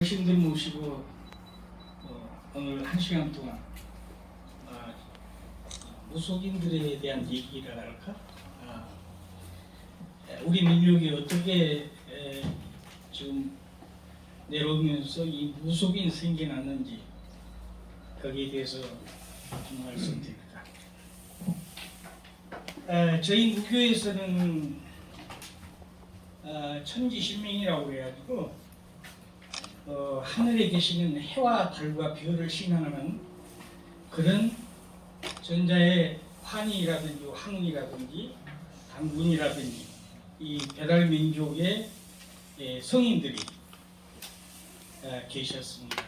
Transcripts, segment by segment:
신들 모시고 오늘 1시간 동안 무속인들에 대한 얘기라 할까? 우리 민족이 어떻게 지금 내려오면서 이 무속인 생겨났는지 거기에 대해서 좀 말씀드립니다. 저희 무교에서는 천지신명이라고 해가지고 하늘에 계시는 해와 달과 별을 신앙하는 그런 전자의 환희라든지 환웅이라든지 당군이라든지 이 배달민족의 성인들이 계셨습니다.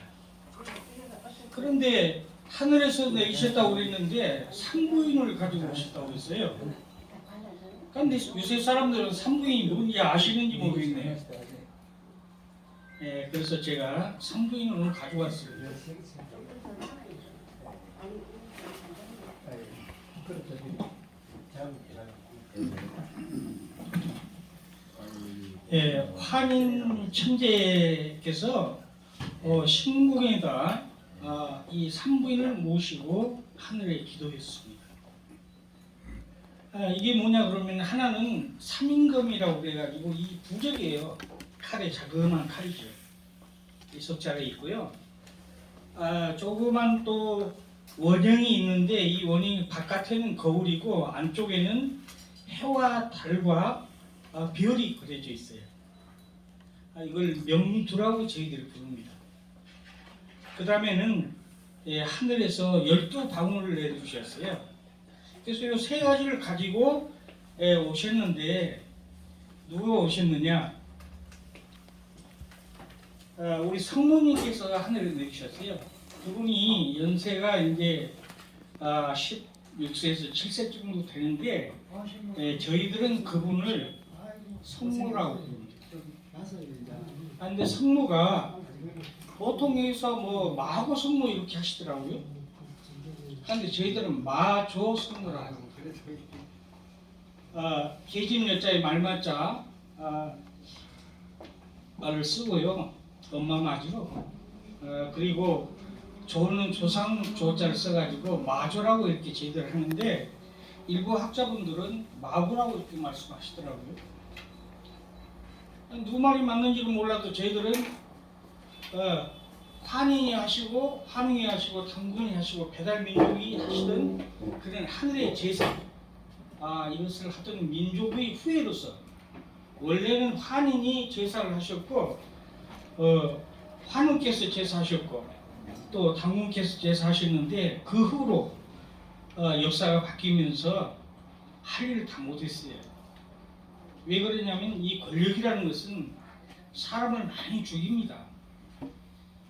그런데 하늘에서 내리셨다고 그랬는데 산부인을 가지고 오셨다고 했어요. 그런데 요새 사람들은 산부인이 뭔지 아시는지 모르겠네요. 그래서 제가 산부인을 오늘 가져왔어요. 환인 천재께서 신궁에다 이 산부인을 모시고 하늘에 기도했습니다. 이게 뭐냐 그러면 하나는 삼인검이라고 그래가지고 이 부적이에요. 칼에 자그마한 칼이죠. 이 석자가 있고요. 조그만 또 원형이 있는데 이 원형이 바깥에는 거울이고 안쪽에는 해와 달과 별이 그려져 있어요. 이걸 명두라고 저희들이 부릅니다. 그 다음에는 하늘에서 12방울을 내려주셨어요. 그래서 이 세 가지를 가지고 오셨는데 누가 오셨느냐? 우리 성모님께서 하늘에 내리셨어요. 그분이 연세가 이제 16세에서 7세 정도 되는데 저희들은 그분을 성모라고 부릅니다. 근데 성모가 보통 여기서 뭐 마고 성모 이렇게 하시더라고요. 근데 저희들은 마조 성모라고 합니다. 계집 여자의 말맞자 말을 쓰고요. 엄마 맞이로 그리고 조는 조상 조자를 써가지고 마조라고 이렇게 저희들 하는데 일부 학자분들은 마구라고 이렇게 말씀하시더라고요. 누구 말이 맞는지는 몰라도 저희들은 환인이 하시고 환웅이 하시고 당군이 하시고 배달민족이 하시던 그런 하늘의 제사 이것을 하던 민족의 후예로서 원래는 환인이 제사를 하셨고 환웅께서 제사하셨고 또 당군께서 제사하셨는데 그 후로 역사가 바뀌면서 할 일을 다 못했어요. 왜 그러냐면 이 권력이라는 것은 사람을 많이 죽입니다.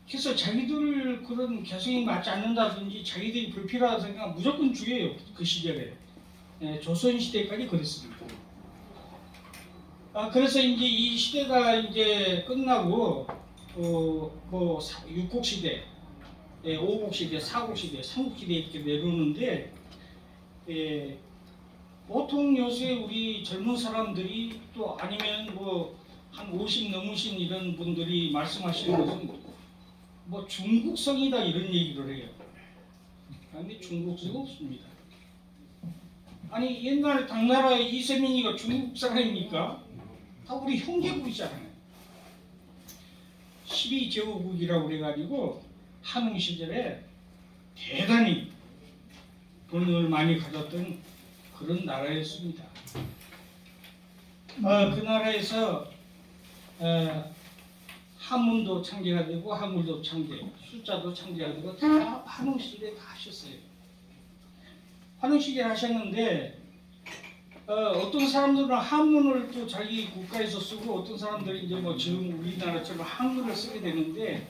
그래서 자기들 그런 개성이 맞지 않는다든지 자기들이 불필요하다 생각하면 무조건 죽여요. 그 시절에 조선시대까지 그랬습니다. 그래서 이제 이 시대가 이제 끝나고 뭐 육국시대, 오국시대, 사국시대, 삼국시대 이렇게 내려오는데 보통 요새 우리 젊은 사람들이 또 아니면 뭐 한 50 넘으신 이런 분들이 말씀하시는 것은 뭐 중국성이다 이런 얘기를 해요. 그런데 중국성이 없습니다. 아니 옛날 당나라의 이세민이가 중국 사람입니까? 다 우리 형제국이잖아요. 12제후국이라고 그래가지고 한웅 시절에 대단히 돈을 많이 가졌던 그런 나라였습니다. 그 나라에서 한문도 창제가 되고 한글도 창제, 숫자도 창제가 되고 다 한웅 시절에 다 하셨어요. 한웅 시절에 하셨는데 어떤 사람들은 한문을 또 자기 국가에서 쓰고 어떤 사람들이 이제 뭐 지금 우리나라처럼 한글을 쓰게 되는데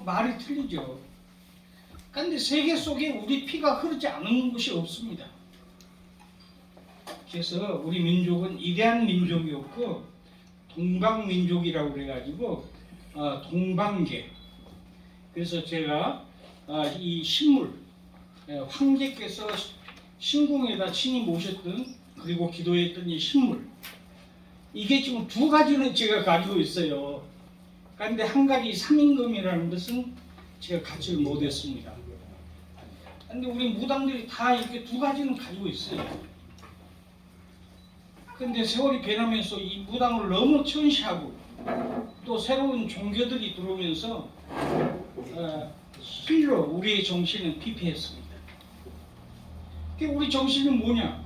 말이 틀리죠. 그런데 세계 속에 우리 피가 흐르지 않은 곳이 없습니다. 그래서 우리 민족은 이대한 민족이었고 동방민족이라고 그래가지고 동방계. 그래서 제가 이 신물 황제께서 신궁에다 친히 모셨던 그리고 기도했던 이 신물 이게 지금 두 가지는 제가 가지고 있어요. 그런데 한 가지 삼임금이라는 것은 제가 갖지를 못했습니다. 그런데 우리 무당들이 다 이렇게 두 가지는 가지고 있어요. 근데 세월이 변하면서 이 무당을 너무 천시하고 또 새로운 종교들이 들어오면서 실로 우리의 정신은 피폐했습니다. 우리 정신은 뭐냐?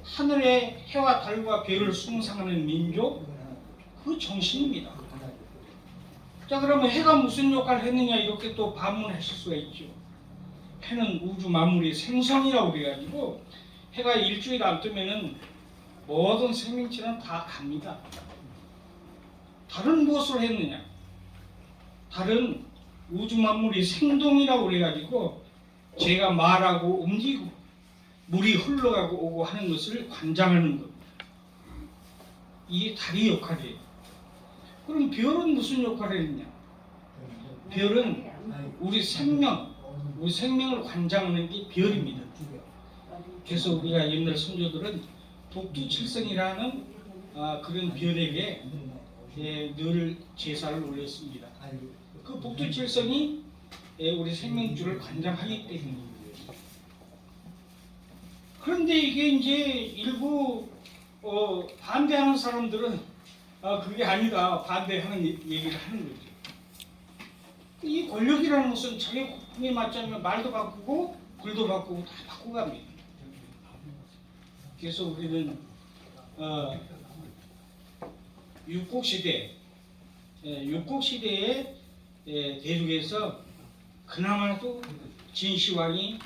하늘의 해와 달과 별을 숭상하는 민족, 그 정신입니다. 자, 그러면 해가 무슨 역할을 했느냐 이렇게 또 반문하실 수가 있죠. 해는 우주 만물의 생성이라고 그래가지고 해가 일주일 안 뜨면은 모든 생명체는 다 갑니다. 다른 무엇을 했느냐? 다른 우주 만물이 생동이라고 그래가지고 제가 말하고 움직이고 물이 흘러가고 오고 하는 것을 관장하는 겁니다. 이게 달의 역할이에요. 그럼 별은 무슨 역할을 했느냐? 별은 우리 생명을 관장하는 게 별입니다. 그래서 우리가 옛날 선조들은 복두칠성이라는 그런 별에게 늘 제사를 올렸습니다. 그 복두칠성이 우리 생명줄을 관장하기 때문입니다. 그런데 이게 이제 일부 반대하는 사람들은 그게 아니다 반대하는 얘기를 하는 거죠. 이 권력이라는 것은 자기 국민에 맞지 않으면 말도 바꾸고 글도 바꾸고 다 바꾸갑니다. 그래서 우리는 육국시대에 대륙에서 그나마도 진시황이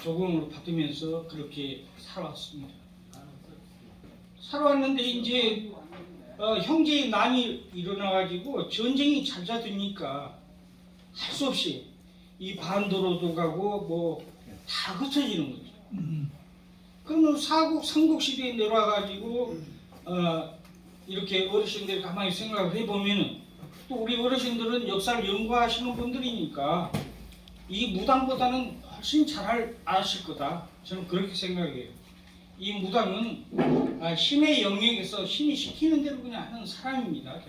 조공으로 받으면서 그렇게 살아왔습니다. 살아왔는데 이제 형제의 난이 일어나가지고 전쟁이 잦아드니까 할 수 없이 이 반도로도 가고 뭐 다 흩어지는 거죠. 그러면 삼국 시대에 내려와가지고 이렇게 어르신들이 가만히 생각을 해보면은 또 우리 어르신들은 역사를 연구하시는 분들이니까 이 무당보다는 훨씬 잘 아실 거다. 저는 그렇게 생각해요. 이 무당은 신의 영역에서 신이 시키는 대로 그냥 하는 사람입니다.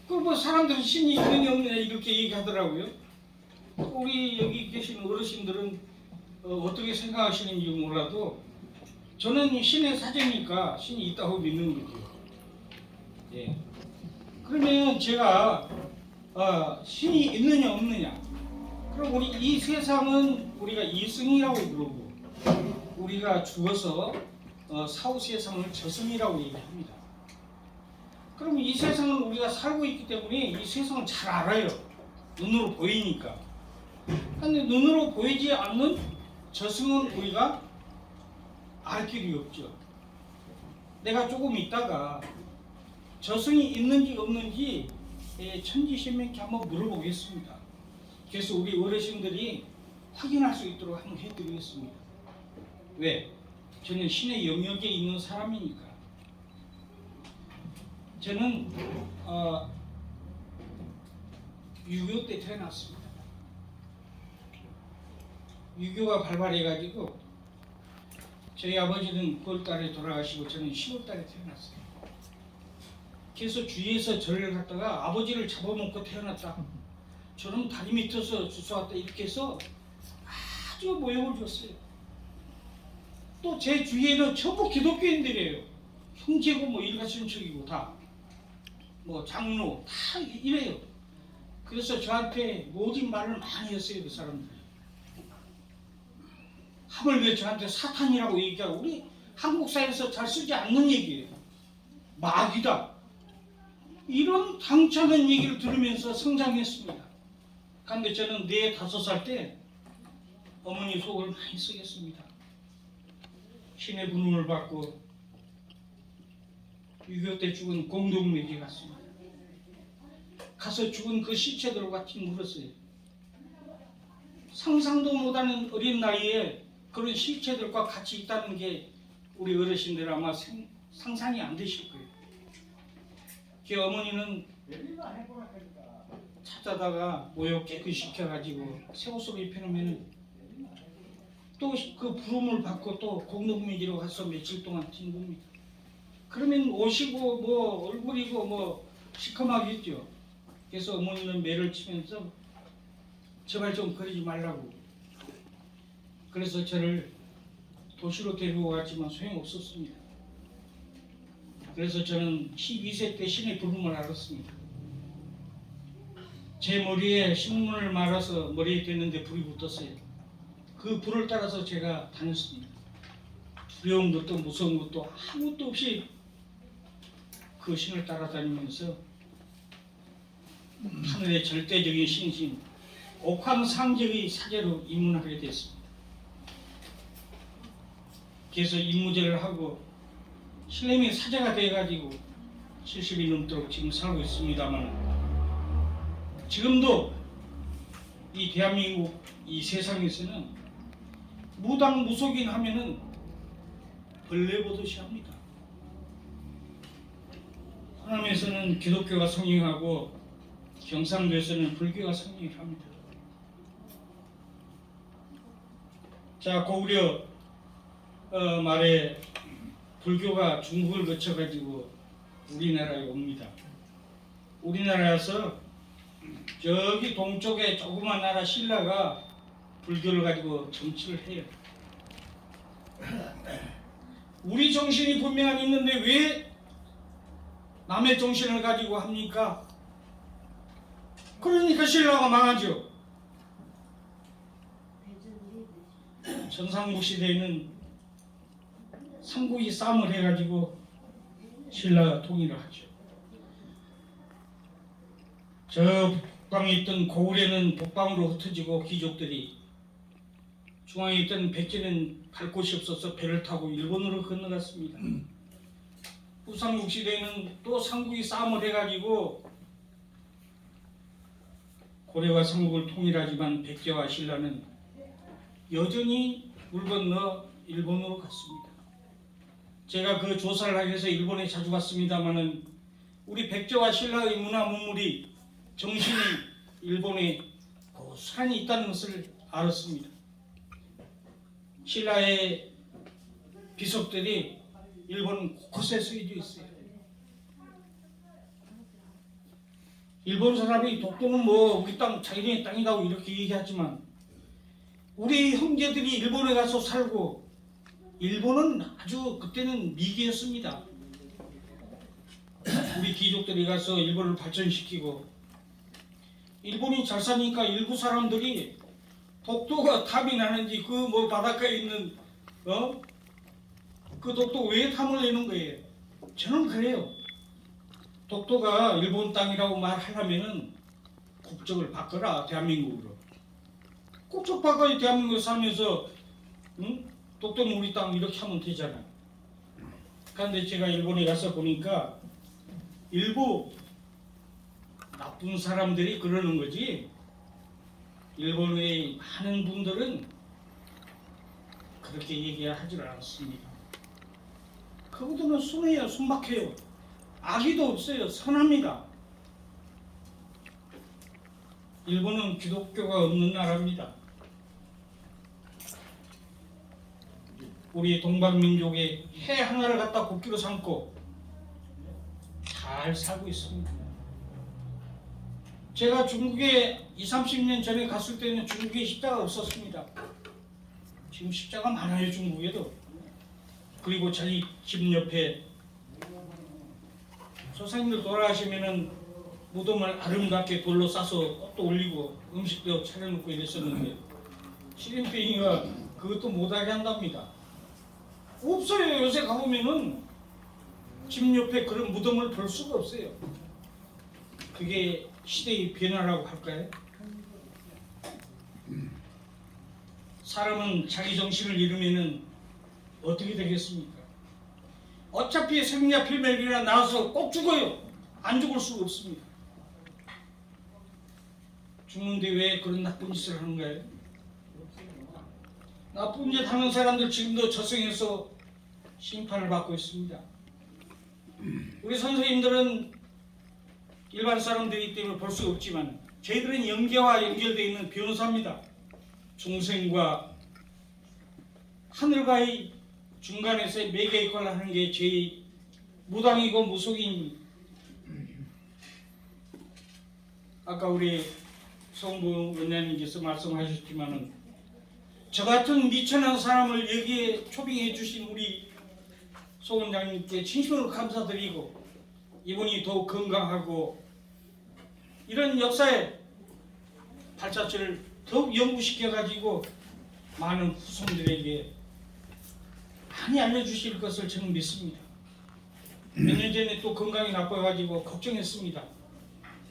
그 뭐 사람들은 신이 있느냐 없느냐 이렇게 얘기하더라고요. 우리 여기 계신 어르신들은 어떻게 생각하시는지 몰라도 저는 신의 사제니까 신이 있다고 믿는 거죠. 예. 그러면 제가 신이 있느냐 없느냐? 그럼 우리 이 세상은 우리가 이승이라고 부르고 우리가 죽어서 사후 세상을 저승이라고 얘기합니다. 그럼 이 세상은 우리가 살고 있기 때문에 이 세상을 잘 알아요. 눈으로 보이니까. 그런데 눈으로 보이지 않는 저승은 우리가 알 길이 없죠. 내가 조금 있다가 저승이 있는지 없는지 천지신명께 한번 물어보겠습니다. 그래서 우리 어르신들이 확인할 수 있도록 한번 해드리겠습니다. 왜? 저는 신의 영역에 있는 사람이니까. 저는 6.25 때 태어났습니다. 6.25가 발발해가지고 저희 아버지는 9월달에 돌아가시고 저는 10월달에 태어났어요. 그래서 주위에서 저를 갖다가 아버지를 잡아먹고 태어났다. 저는 다리 밑에서 주워왔다 이렇게 해서 아주 모욕을 줬어요. 또 제 주위에는 전부 기독교인들이에요. 형제고 뭐 일가친척이고 다 뭐 장로 다 이래요. 그래서 저한테 모진 말을 많이 했어요. 그 사람들이. 하물며 저한테 사탄이라고 얘기하고 우리 한국 사회에서 잘 쓰지 않는 얘기예요. 마귀다. 이런 당차는 얘기를 들으면서 성장했습니다. 그런데 저는 4, 5살 때 어머니 속을 많이 쓰겠습니다. 신의 부름을 받고 6.25 때 죽은 공동묘지에 갔습니다. 가서 죽은 그 시체들과 같이 물었어요. 상상도 못하는 어린 나이에 그런 시체들과 같이 있다는 게 우리 어르신들 아마 상상이 안 되실 거예요. 제 어머니는 찾아다가 모욕 깨끗이 시켜가지고 새 옷을 입혀놓으면 또 그 부름을 받고 또 공동묘지로 가서 며칠 동안 뛴 겁니다. 그러면 옷이고 뭐 얼굴이고 뭐 시커멓겠죠. 그래서 어머니는 매를 치면서 제발 좀 그러지 말라고. 그래서 저를 도시로 데리고 갔지만 소용없었습니다. 그래서 저는 12세 때 신의 부름을 알았습니다. 제 머리에 신문을 말아서 머리에 댔는데 불이 붙었어요. 그 불을 따라서 제가 다녔습니다. 두려운 것도 무서운 것도 아무것도 없이 그 신을 따라다니면서 하늘의 절대적인 신신 옥황상제의 사제로 입문하게 됐습니다. 그래서 임무제를 하고 신림이 사제가 돼가지고 70이 넘도록 지금 살고 있습니다만, 지금도 이 대한민국 이 세상에서는 무당 무속인 하면은 벌레 보듯이 합니다. 호남에서는 기독교가 성행하고 경상도에서는 불교가 성행합니다. 자, 고구려 말에 불교가 중국을 거쳐가지고 우리나라에 옵니다. 우리나라에서 저기 동쪽에 조그만 나라 신라가 불교를 가지고 정치를 해요. 우리 정신이 분명히 있는데 왜 남의 정신을 가지고 합니까? 그러니까 신라가 망하죠. 전상국 시대에는 삼국이 싸움을 해가지고 신라가 통일을 하죠. 저 북방에 있던 고구려는 북방으로 흩어지고 귀족들이, 중앙에 있던 백제는 갈 곳이 없어서 배를 타고 일본으로 건너갔습니다. 후삼국 시대에는 또 삼국이 싸움을 해가지고 고려와 삼국을 통일하지만 백제와 신라는 여전히 물 건너 일본으로 갔습니다. 제가 그 조사를 하기 위해서 일본에 자주 갔습니다마는 우리 백제와 신라의 문화 문물이 정신이 일본에 고스란히 있다는 것을 알았습니다. 신라의 비석들이 일본 곳곳에 쓰여져 있어요. 일본 사람이 독도는 뭐 우리 땅 자기네 땅이라고 이렇게 얘기하지만 우리 형제들이 일본에 가서 살고, 일본은 아주 그때는 미개였습니다. 우리 귀족들이 가서 일본을 발전시키고, 일본이 잘 사니까 일부 사람들이 독도가 탐이 나는지 그 뭐 바닷가에 있는 그 독도 왜 탐을 내는 거예요? 저는 그래요. 독도가 일본 땅이라고 말하려면은 국적을 바꿔라, 대한민국으로. 국적 바꿔야 대한민국에 살면서 독도는 우리 땅 이렇게 하면 되잖아요. 그런데 제가 일본에 가서 보니까 일부 나쁜 사람들이 그러는 거지, 일본의 많은 분들은 그렇게 얘기하지 않습니다. 그분들은 순해요, 순박해요. 악의도 없어요. 선합니다. 일본은 기독교가 없는 나라입니다. 우리 동방민족의 해 하나를 갖다 국기로 삼고 잘 살고 있습니다. 제가 중국에 20-30년 전에 갔을 때는 중국에 십자가 없었습니다. 지금 십자가 많아요, 중국에도. 그리고 자기 집 옆에 조상님들 돌아가시면은 무덤을 아름답게 돌로 싸서 꽃도 올리고 음식도 차려놓고 이랬었는데, 시진핑이가 그것도 못하게 한답니다. 없어요. 요새 가보면은 집 옆에 그런 무덤을 볼 수가 없어요. 그게 시대의 변화라고 할까요? 사람은 자기 정신을 잃으면은 어떻게 되겠습니까? 어차피 생리나 필멸이나 나와서 꼭 죽어요. 안 죽을 수가 없습니다. 죽는데 왜 그런 나쁜 짓을 하는 거예요? 나쁜 짓 하는 사람들 지금도 저승에서 심판을 받고 있습니다. 우리 선생님들은 일반 사람들이기 때문에 볼 수 없지만 저희들은 영계와 연결되어 있는 변호사입니다. 중생과 하늘과의 중간에서 매개 역할을 하는 게 저희 무당이고 무속인, 아까 우리 성부 원장님께서 말씀하셨지만은 저 같은 미천한 사람을 여기에 초빙해 주신 우리 소 원장님께 진심으로 감사드리고, 이분이 더욱 건강하고 이런 역사의 발자취를 더욱 연구시켜 가지고 많은 후손들에게 많이 알려주실 것을 저는 믿습니다. 몇 년 전에 또 건강이 나빠가지고 걱정했습니다.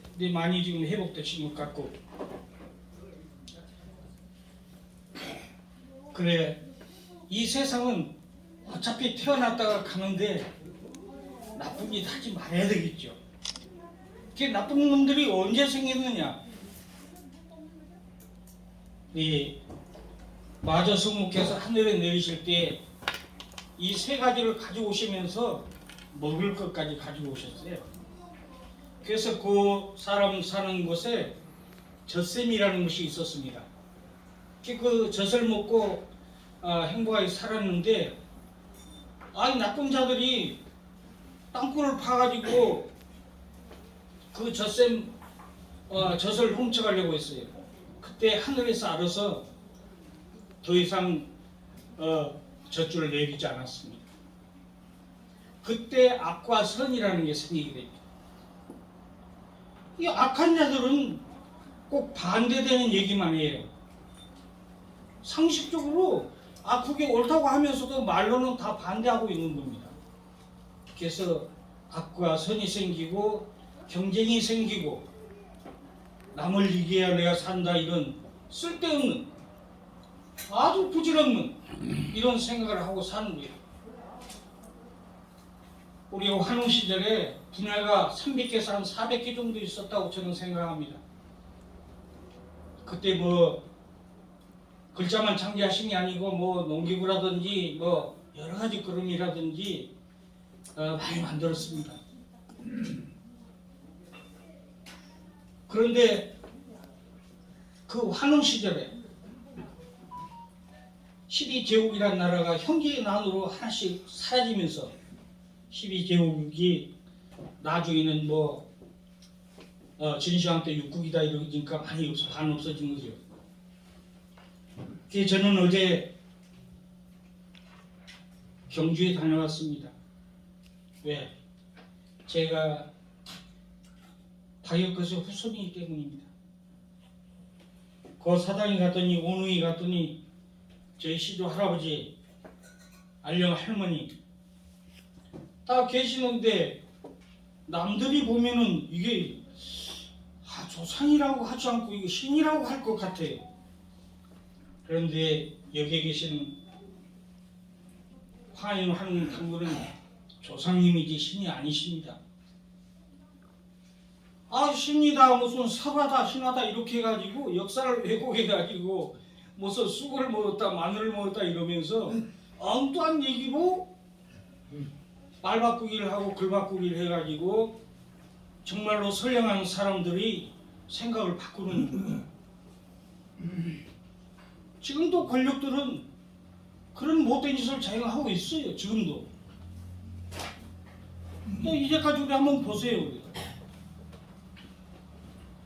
근데 많이 지금 회복되신 것 같고, 그래, 이 세상은 어차피 태어났다가 가는데 나쁜 짓 하지 말아야 되겠죠. 그 나쁜 놈들이 언제 생겼느냐? 이 마저 성모께서 하늘에 내리실 때 이 세 가지를 가지고 오시면서 먹을 것까지 가지고 오셨어요. 그래서 그 사람 사는 곳에 젖샘이라는 것이 있었습니다. 그 젖을 먹고 행복하게 살았는데, 나쁜 자들이 땅굴을 파가지고 그 젖샘 젖을 훔쳐가려고 했어요. 그때 하늘에서 알아서 더 이상 젖줄을 내리지 않았습니다. 그때 악과 선이라는 게 생기게 됩니다. 이 악한 자들은 꼭 반대되는 얘기만 해요. 상식적으로 그게 옳다고 하면서도 말로는 다 반대하고 있는 겁니다. 그래서 악과 선이 생기고 경쟁이 생기고 남을 이겨야 내가 산다, 이런 쓸데없는 아주 부질없는 이런 생각을 하고 사는 거예요. 우리 환웅 시절에 분야가 300개에서 한 400개 정도 있었다고 저는 생각합니다. 그때 뭐 글자만 창제하신 게 아니고 뭐 농기구라든지 뭐 여러 가지 그림이라든지 많이 만들었습니다. 그런데 그 환웅 시절에 12제국이라는 나라가 형제 난으로 하나씩 사라지면서 12제국이 나중에는 뭐 진시황 때 육국이다 이러니까 많이 반 없어진 거죠. 그래서 저는 어제 경주에 다녀왔습니다. 왜? 제가 다이어크스 후손이기 때문입니다. 그 사당에 갔더니, 원웅이 갔더니 저희 시조 할아버지, 알령 할머니 다 계시는데 남들이 보면은 이게 조상이라고 하지 않고 이거 신이라고 할 것 같아요. 그런데 여기에 계신 화인하는 분들은 조상님이지 신이 아니십니다. 신이다, 무슨 사바다, 신하다 이렇게 해가지고 역사를 왜곡해가지고 무슨 쑥을 먹었다, 마늘을 먹었다 이러면서 엉뚱한 얘기로 말바꾸기를 하고 글바꾸기를 해가지고 정말로 선량한 사람들이 생각을 바꾸는 거예요. 지금도 권력들은 그런 못된 짓을 자행하고 있어요. 지금도. 이제까지 우리 한번 보세요.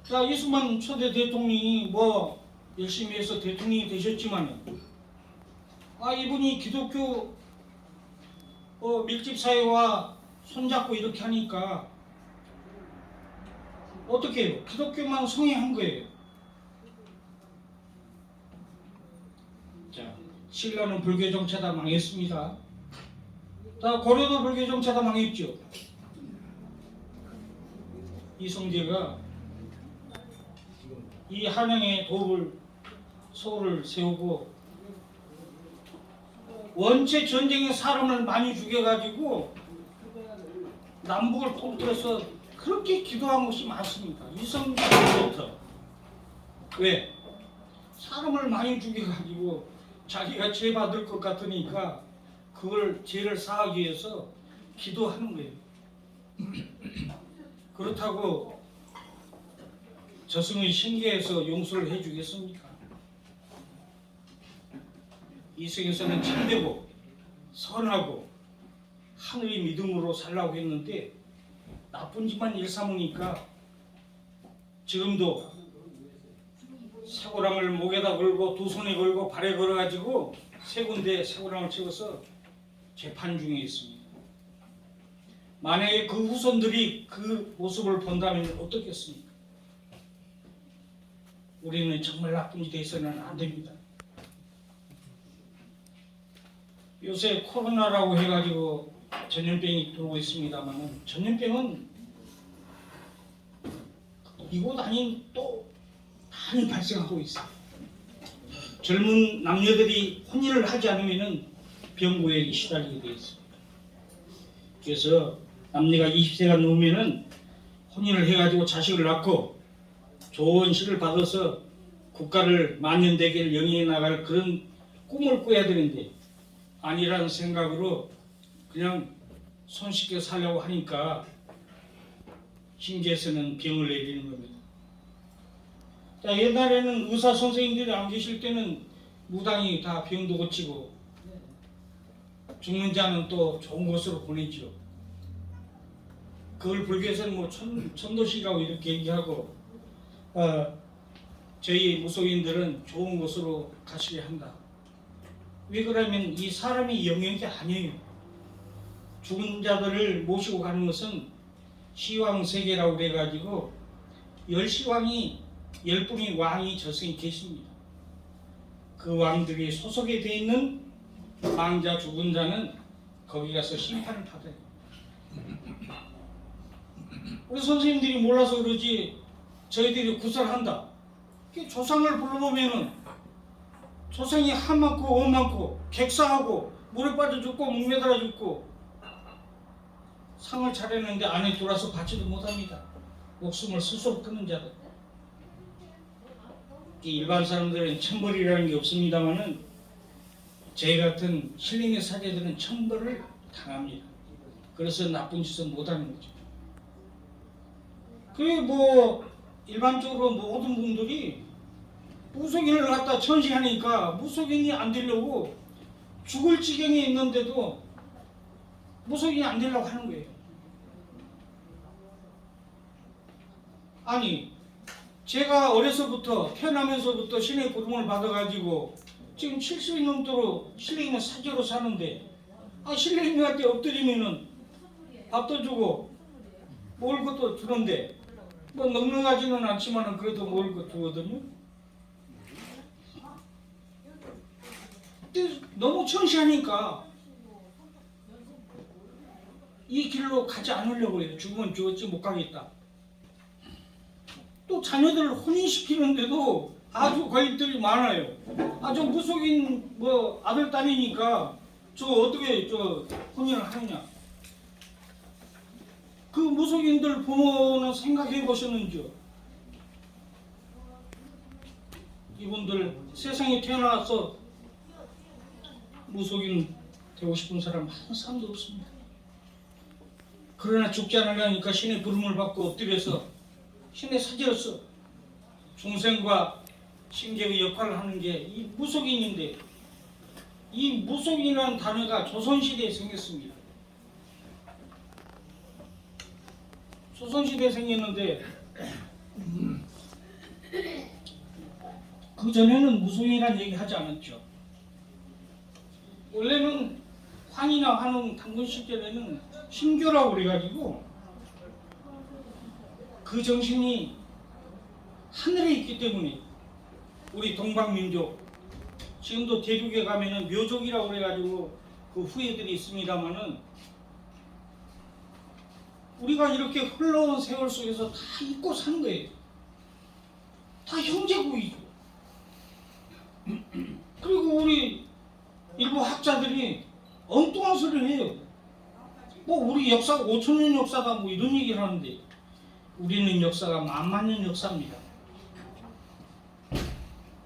자, 이승만 초대 대통령이 뭐 열심히 해서 대통령이 되셨지만 이분이 기독교 밀집 사회와 손잡고 이렇게 하니까 어떻게 해요? 기독교만 성행한 거예요. 자, 신라는 불교 정체다 망했습니다. 자, 고려도 불교 정체다 망했죠. 이성계가 이 한양에 소를 세우고 원체 전쟁에 사람을 많이 죽여가지고 남북을 통틀어서 그렇게 기도한 것이 많습니다. 이성계부터. 왜? 사람을 많이 죽여가지고 자기가 죄 받을 것 같으니까 그걸 죄를 사하기 위해서 기도하는 거예요. 그렇다고 저승의 신계에서 용서를 해주겠습니까? 이 세계에서는 참되고 선하고 하늘의 믿음으로 살라고 했는데 나쁜 짓만 일삼으니까 지금도 쇠고랑을 목에다 걸고 두 손에 걸고 발에 걸어가지고 세 군데 쇠고랑을 채워서 재판 중에 있습니다. 만약에 그 후손들이 그 모습을 본다면 어떻겠습니까? 우리는 정말 나쁜 짓에 있어서는 안 됩니다. 요새 코로나라고 해가지고 전염병이 들어오고 있습니다만 전염병은 이곳 아닌 또 많이 발생하고 있어요. 젊은 남녀들이 혼인을 하지 않으면 병고에 시달리게 되어 있습니다. 그래서 남녀가 20세가 넘으면 혼인을 해가지고 자식을 낳고 좋은 시를 받아서 국가를 만년대계를 영위해 나갈 그런 꿈을 꿔야 되는데 아니라는 생각으로 그냥 손쉽게 살려고 하니까 신기해서는 병을 내리는 겁니다. 자, 옛날에는 의사 선생님들이 안 계실 때는 무당이 다 병도 고치고 죽는 자는 또 좋은 곳으로 보내죠. 그걸 불교에서는 뭐 천도식이라고 이렇게 얘기하고 저희 무속인들은 좋은 곳으로 가시게 한다. 왜 그러면 이 사람의 영역이 아니에요. 죽은 자들을 모시고 가는 것은 시왕세계라고 그래가지고 10시왕이 10분의 왕이 저승에 계십니다. 그 왕들이 소속에 되어 있는 망자 죽은 자는 거기 가서 심판을 받아요. 우리 선생님들이 몰라서 그러지 저희들이 구설한다. 조상을 불러보면은 조상이 한 많고 원 많고 객사하고 물에 빠져 죽고 목매달아 죽고 상을 차렸는데 안에 들어와서 받지도 못합니다. 목숨을 스스로 끊는 자들. 일반 사람들은 천벌이라는 게 없습니다만은 저희 같은 신령의 사제들은 천벌을 당합니다. 그래서 나쁜 짓은 못하는 거죠. 그게 뭐 일반적으로 모든 분들이 무속인을 갖다 천시하니까 무속인이 안 되려고 죽을 지경에 있는데도 무속인이 안 되려고 하는 거예요. 아니 제가 어려서부터 태어나면서부터 신의 부름을 받아가지고 지금 70이 넘도록 신령이는 사제로 사는데 신령님한테 엎드리면은 밥도 주고 먹을 것도 주는데 뭐 넉넉하지는 않지만 그래도 먹을 것 주거든요. 근데 너무 천시하니까 이 길로 가지 않으려고 해요. 죽으면 죽었지 못 가겠다. 또 자녀들을 혼인시키는데도 아주 관리들이 많아요. 저 무속인 뭐 아들 딸이니까 저 어떻게 저 혼인을 하느냐. 그 무속인들 부모는 생각해 보셨는지요? 이분들 세상에 태어나서 무속인 되고 싶은 사람 한 사람도 없습니다. 그러나 죽지 않으려니까 신의 부름을 받고 엎드려서 신의 사제로서 중생과 신계의 역할을 하는 게 이 무속인인데 이 무속인이라는 단어가 조선시대에 생겼습니다. 조선시대에 생겼는데 그 전에는 무속인이라는 얘기 하지 않았죠. 원래는 황이나 환웅 당군 시절에는 신교라고 그래가지고 그 정신이 하늘에 있기 때문에 우리 동방민족 지금도 대륙에 가면은 묘족이라고 그래가지고 그 후예들이 있습니다만은 우리가 이렇게 흘러온 세월 속에서 다 잊고 산 거예요. 다 형제국이죠. 그리고 우리 일부 학자들이 엉뚱한 소리를 해요. 뭐 우리 역사가 5,000년 역사다 뭐 이런 얘기를 하는데 우리는 역사가 10,000년 역사입니다.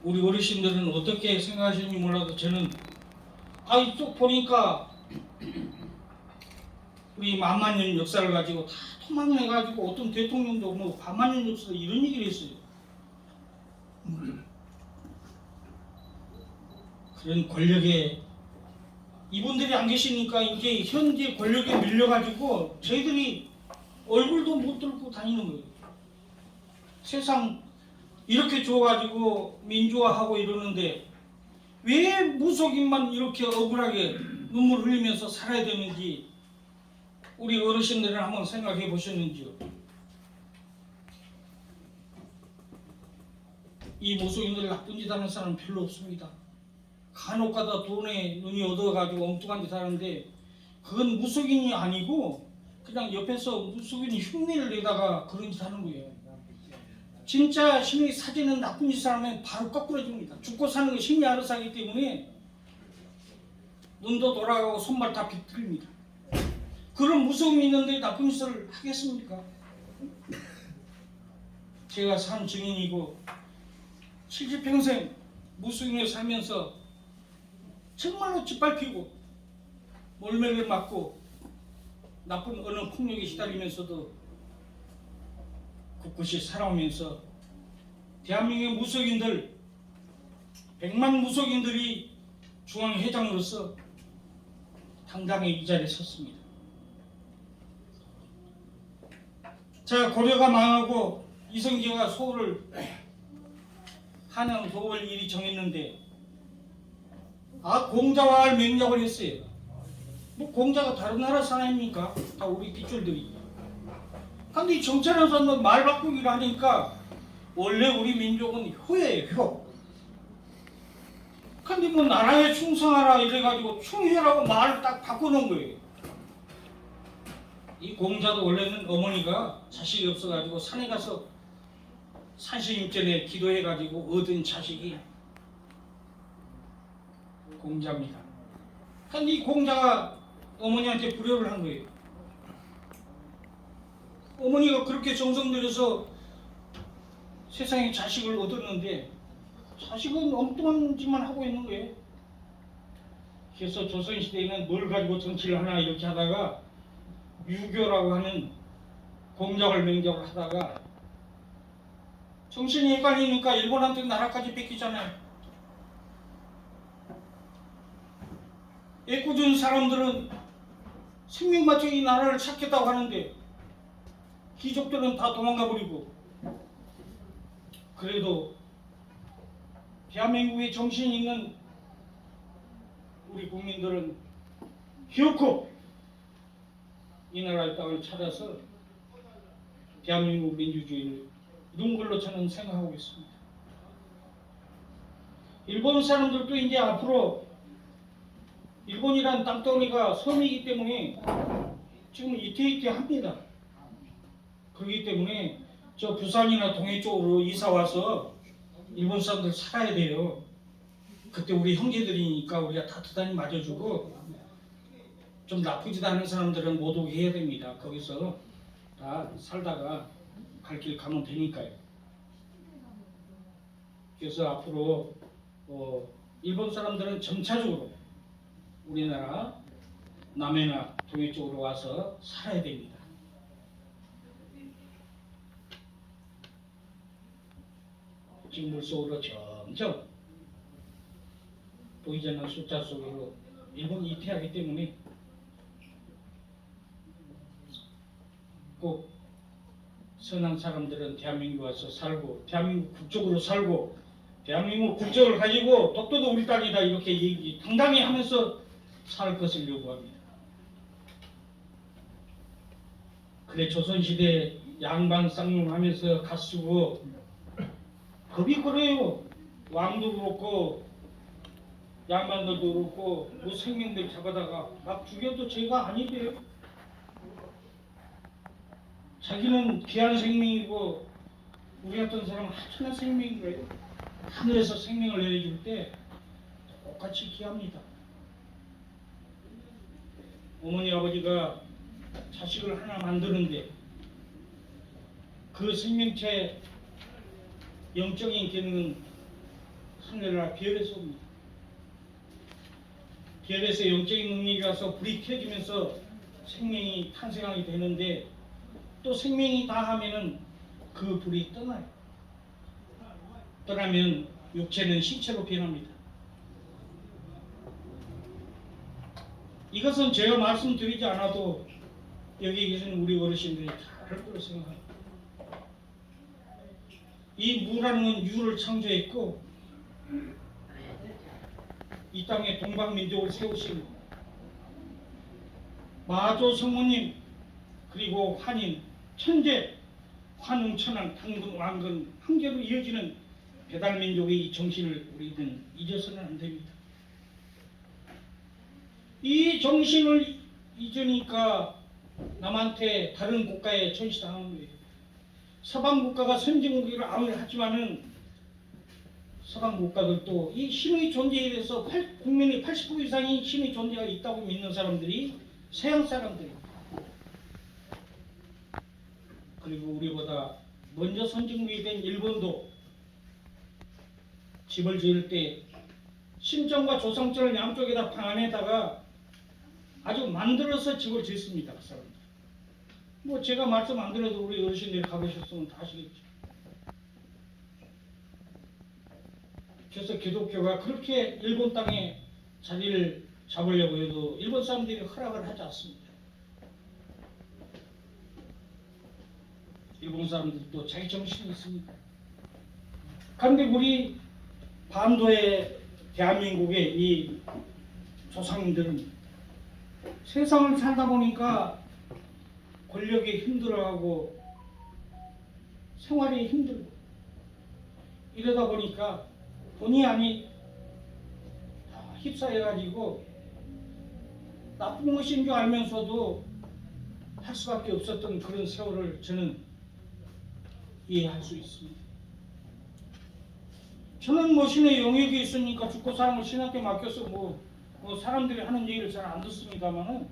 우리 어르신들은 어떻게 생각하시는지 몰라도 저는 이쪽 보니까 우리 10,000년 역사를 가지고 다 토막내가지고 어떤 대통령도 뭐 10,000년 역사 이런 얘기를 했어요. 그런 권력의 이분들이 안 계시니까 이제 현재 권력에 밀려가지고 저희들이 얼굴도 못 들고 다니는 거예요. 세상 이렇게 좋아가지고 민주화하고 이러는데 왜 무속인만 이렇게 억울하게 눈물 흘리면서 살아야 되는지 우리 어르신들은 한번 생각해 보셨는지요? 이 무속인들 나쁜 짓 하는 사람은 별로 없습니다. 간혹가다 돈에 눈이 얻어가지고 엉뚱한 짓 하는데 그건 무속인이 아니고 그냥 옆에서 무속인이 흉내를 내다가 그런 짓 하는 거예요. 진짜 신의 사지는 나쁜 짓 하면 바로 거꾸러집니다. 죽고 사는 게 신이 알아서 하기 때문에 눈도 돌아가고 손발 다 비틀립니다. 그런 무속인이 있는데 나쁜 짓을 하겠습니까? 제가 산 증인이고 70평생 무속인을 살면서 정말로 짓밟히고 몰매를 맞고 나쁜 어느 폭력에 시달리면서도 굳굳이 살아오면서 대한민국의 무속인들 100만 무속인들이 중앙회장으로서 당당히 이 자리에 섰습니다. 자, 고려가 망하고 이성계가 소를 한양 도을 일이 정했는데 공자와 맹약을 했어요. 뭐 공자가 다른 나라 사람입니까? 다 우리 빗줄들이. 근데 이 정찰에서 말 바꾸기를 하니까 원래 우리 민족은 효예요, 효. 근데 뭐 나라에 충성하라 이래가지고 충효라고 말을 딱 바꿔놓은 거예요. 이 공자도 원래는 어머니가 자식이 없어가지고 산에 가서 산신입전에 기도해가지고 얻은 자식이 공자입니다. 근데 이 공자가 어머니한테 불효를 한 거예요. 어머니가 그렇게 정성 들여서 세상에 자식을 얻었는데 자식은 엉뚱한 짓만 하고 있는 거예요. 그래서 조선시대에는 뭘 가지고 정치를 하나 이렇게 하다가 유교라고 하는 공작을 맹작을 하다가 정신이 헷갈리니까 일본한테 나라까지 뺏기잖아요. 애꿎은 사람들은 생명마저 이 나라를 찾겠다고 하는데 귀족들은 다 도망가 버리고 그래도 대한민국에 정신 있는 우리 국민들은 기어코 이 나라의 땅을 찾아서 대한민국 민주주의를 이룬 걸로 저는 생각하고 있습니다. 일본 사람들도 이제 앞으로 일본이란 땅덩이가 섬이기 때문에 지금 이태합니다. 그렇기 때문에 저 부산이나 동해 쪽으로 이사 와서 일본 사람들 살아야 돼요. 그때 우리 형제들이니까 우리가 따뜻하게 맞아주고 좀 나쁘지도 않은 사람들은 못 오게 해야 됩니다. 거기서 다 살다가 갈 길 가면 되니까요. 그래서 앞으로 일본 사람들은 점차적으로 우리나라 남해나 동해 쪽으로 와서 살아야 됩니다. 지금 물속으로 점점 보이지 않는 숫자 속으로 일본이 이태하기 때문에 꼭 선한 사람들은 대한민국에 와서 살고 대한민국 국적으로 살고 대한민국 국적을 가지고 독도도 우리 땅이다 이렇게 얘기 당당히 하면서 살 것을 요구합니다. 그래 조선시대 양반 쌍용하면서 갓쓰고 겁이 그래요. 왕도 그렇고 양반들도 그렇고 뭐 생명들 잡아다가 막 죽여도 죄가 아니래요. 자기는 귀한 생명이고 우리 같은 사람은 하찮은 생명인 거예요. 하늘에서 생명을 내려줄 때 똑같이 귀합니다. 어머니 아버지가 자식을 하나 만드는데 그 생명체 영적인 기능은 하늘나라 별에서 옵니다. 별에서 영적인 능력이 와서 불이 켜지면서 생명이 탄생하게 되는데 또 생명이 다하면은 그 불이 떠나요. 떠나면 육체는 신체로 변합니다. 이것은 제가 말씀드리지 않아도 여기 계신 우리 어르신들이 잘 알 거로 생각합니다. 이 무라는 건 유를 창조했고 이 땅에 동방민족을 세우신 마조 성모님, 그리고 환인, 천재, 환웅, 천왕, 당군, 왕건, 황제로 이어지는 배달민족의 이 정신을 우리는 잊어서는 안 됩니다. 이 정신을 잊으니까 남한테 다른 국가에 전시당하는 거예요. 서방 국가가 선진국이라 아무리 하지만은 서방 국가들도 이 신의 존재에 대해서 국민의 80% 이상이 신의 존재가 있다고 믿는 사람들이 서양 사람들이에요. 그리고 우리보다 먼저 선진국이 된 일본도 집을 지을 때 신정과 조상절을 양쪽에다 방 안에다가 아주 만들어서 집을 짓습니다. 그 사람들. 뭐 제가 말씀 안 드려도 우리 어르신들이 가보셨으면 다 아시겠죠. 그래서 기독교가 그렇게 일본 땅에 자리를 잡으려고 해도 일본 사람들이 허락을 하지 않습니다. 일본 사람들도 자기 정신이 있습니다. 그런데 우리 반도의 대한민국의 이 조상님들은 세상을 살다 보니까 권력에 힘들어하고 생활이 힘들고 이러다 보니까 본의 아니 휩싸여가지고 나쁜 것인 줄 알면서도 할 수밖에 없었던 그런 세월을 저는 이해할 수 있습니다. 저는 뭐 신의 영역이 있으니까 죽고 사람을 신한테 맡겨서 뭐 사람들이 하는 얘기를 잘 안 듣습니다만은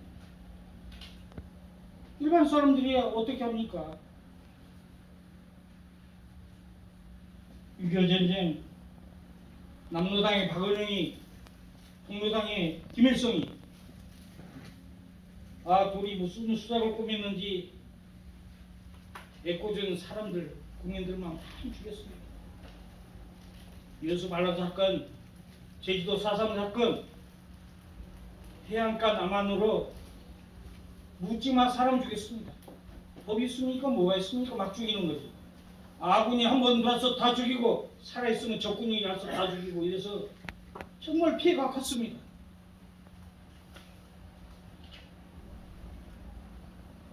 일반 사람들이 어떻게 합니까? 6.25 전쟁 남로당의 박은영이 동로당의 김일성이 둘이 무슨 수작을 꾸몄는지 애꿎은 사람들 국민들만 다 죽였습니다. 여수 말라도 사건, 제주도 4.3 사건, 해안가 남한으로 묻지마 사람 죽였습니다. 법이 있습니까? 뭐가 있습니까? 막 죽이는 거지. 아군이 한 번 와서 다 죽이고 살아있으면 적군이 와서 다 죽이고 이래서 정말 피해가 컸습니다.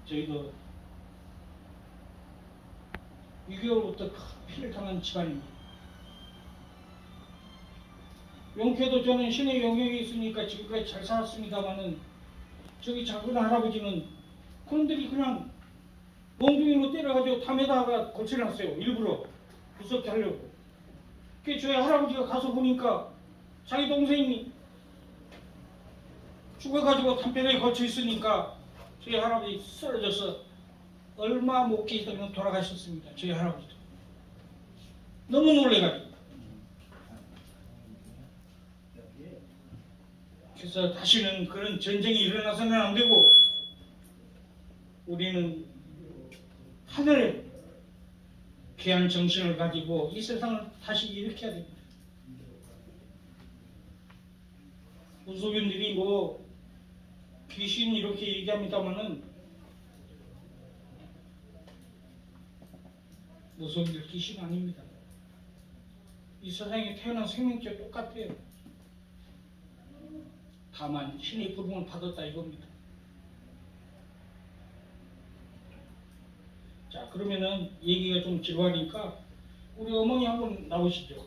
저희도 6.25부터 큰 피해를 당한 집안입니다. 용케도 저는 신의 영역이 있으니까 지금까지 잘 살았습니다만은 저기 작은 할아버지는 그런들이 그냥 몽둥이로 때려가지고 담에다가 걸쳐놨어요. 일부러 무섭게 하려고. 그게 저희 할아버지가 가서 보니까 자기 동생이 죽어가지고 담벼락에 걸쳐 있으니까 저희 할아버지 쓰러져서 얼마 못 계시다면 돌아가셨습니다. 저희 할아버지도 너무 놀래가지고. 그래서 다시는 그런 전쟁이 일어나서는 안 되고 우리는 하늘의 귀한 정신을 가지고 이 세상을 다시 일으켜야 됩니다. 무속인들이 뭐 귀신 이렇게 얘기합니다만은 무속인들 귀신 아닙니다. 이 세상에 태어난 생명체 똑같아요. 다만 신의 부름을 받았다 이겁니다. 자, 그러면은 얘기가 좀 지루하니까 우리 어머니 한번 나오시죠.